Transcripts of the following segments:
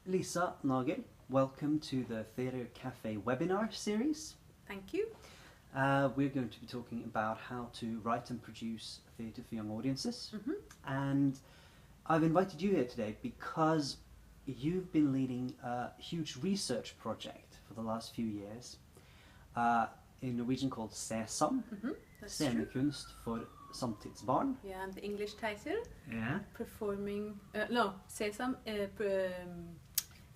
Lisa, Nagel, welcome to the Theatre Café Webinar Series. Thank you. We're going to be talking about how to write and produce theatre for young audiences. And I've invited you here today because you've been leading a huge research project for the last few years in Norwegian called SceSam, Scenekunst for samtidsbarn. Yeah, and the English title, Yeah. SceSam,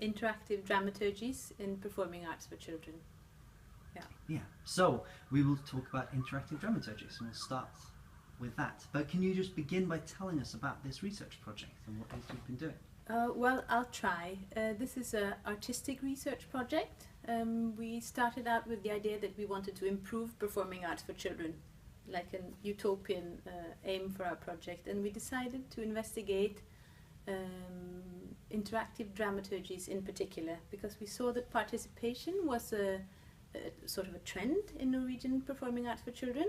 interactive dramaturgies in performing arts for children. Yeah, so we will talk about interactive dramaturgies and we'll start with that. But can you just begin by telling us about this research project and what it is you've been doing? Well, I'll try. This is an artistic research project. We started out with the idea that we wanted to improve performing arts for children, like an utopian aim for our project, and we decided to investigate interactive dramaturgies in particular, because we saw that participation was a sort of a trend in Norwegian performing arts for children,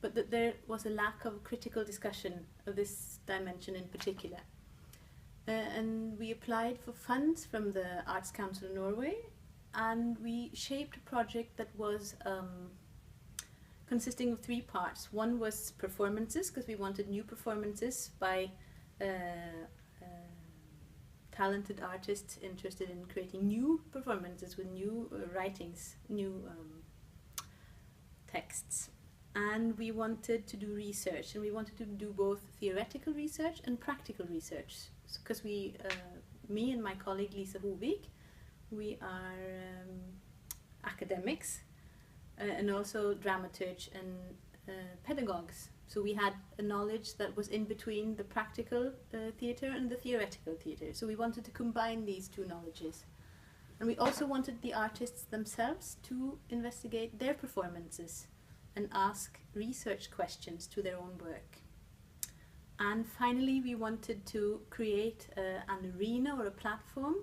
but that there was a lack of critical discussion of this dimension in particular. And we applied for funds from the Arts Council of Norway, and we shaped a project that was consisting of three parts. One was performances, because we wanted new performances by talented artists interested in creating new performances with new writings, new texts. And we wanted to do research, and we wanted to do both theoretical research and practical research, because me and my colleague Lisa Hovig, we are academics and also dramaturgs and pedagogues. So we had a knowledge that was in between the practical theatre and the theoretical theatre. So we wanted to combine these two knowledges. And we also wanted the artists themselves to investigate their performances and ask research questions to their own work. And finally, we wanted to create an arena or a platform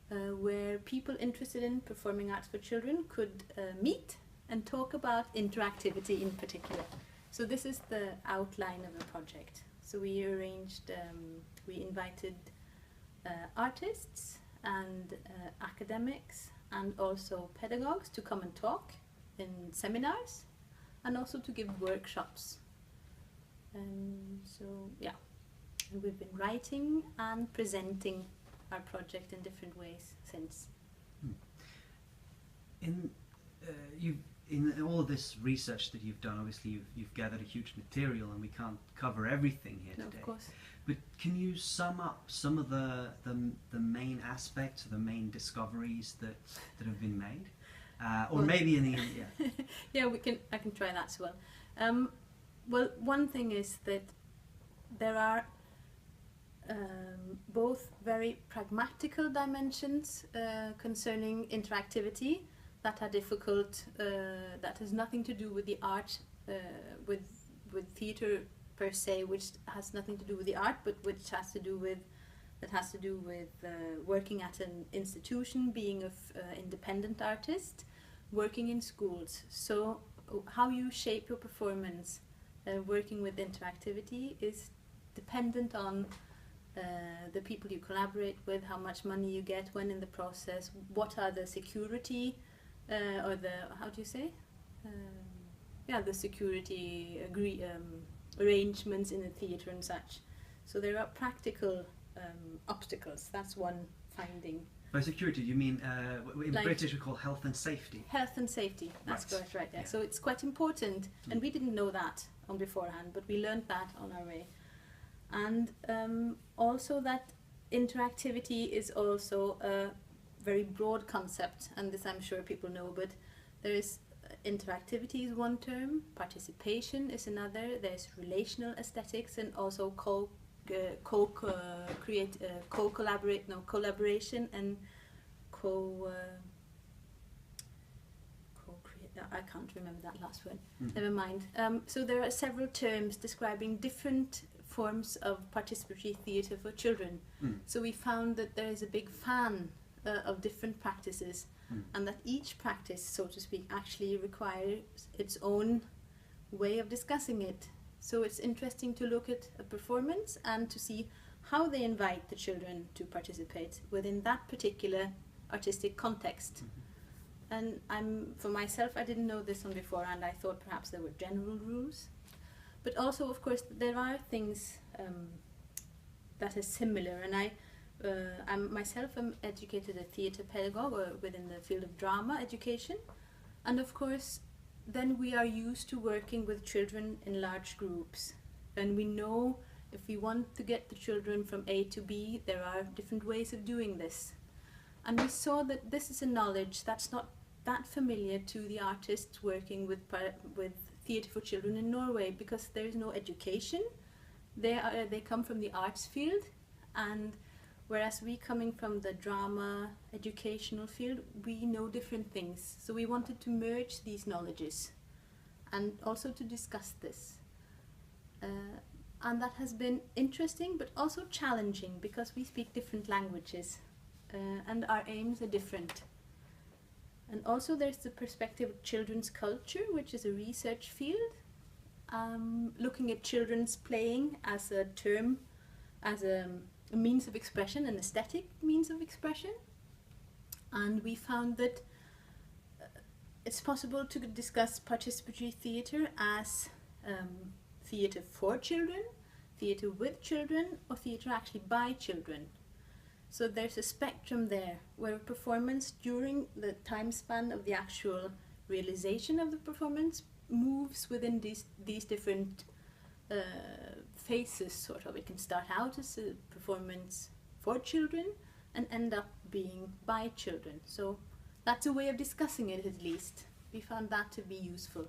where people interested in performing arts for children could meet and talk about interactivity in particular. So this is the outline of the project. So we arranged, we invited artists and academics and also pedagogues to come and talk in seminars and also to give workshops. So yeah, and we've been writing and presenting our project in different ways since. In all of this research that you've done, obviously you've gathered a huge material and we can't cover everything here today. Of course. But can you sum up some of the main aspects, the main discoveries that have been made? Or well, maybe in the end, yeah. Yeah, I can try that as well. Well, one thing is that there are both very pragmatical dimensions concerning interactivity that are difficult, that has nothing to do with the art, with theatre per se, which has nothing to do with the art, but which has to do with working at an institution, being an independent artist, working in schools. So how you shape your performance working with interactivity is dependent on the people you collaborate with, how much money you get when in the process, what are the security or the, how do you say? The security arrangements in the theatre and such. So there are practical obstacles. That's one finding. By security, you mean in British we call health and safety? Health and safety, that's correct, right. Yeah. So it's quite important, and we didn't know that on beforehand, but we learned that on our way. And also that interactivity is also a very broad concept, and this I'm sure people know, but there is interactivity is one term, participation is another, there's relational aesthetics, and also collaboration and I can't remember that last word. Never mind. So there are several terms describing different forms of participatory theatre for children. So we found that there is a big fan of different practices, and that each practice, so to speak, actually requires its own way of discussing it. So it's interesting to look at a performance and to see how they invite the children to participate within that particular artistic context. And for myself, I didn't know this one before, and I thought perhaps there were general rules. But also, of course, there are things that are similar, and I'm myself am educated a theatre pedagogue within the field of drama education, and of course then we are used to working with children in large groups, and we know if we want to get the children from A to B, there are different ways of doing this. And we saw that this is a knowledge that's not that familiar to the artists working with theatre for children in Norway, because there is no education. They come from the arts field, and whereas we coming from the drama educational field, we know different things. So we wanted to merge these knowledges and also to discuss this. And that has been interesting but also challenging, because we speak different languages and our aims are different. And also there's the perspective of children's culture, which is a research field, looking at children's playing as a term, as a means of expression, an aesthetic means of expression. And we found that it's possible to discuss participatory theatre as theatre for children, theatre with children, or theatre actually by children. So there's a spectrum there, where a performance during the time span of the actual realization of the performance moves within these different phases, sort of. It can start out as a performance for children and end up being by children. So that's a way of discussing it, at least. We found that to be useful.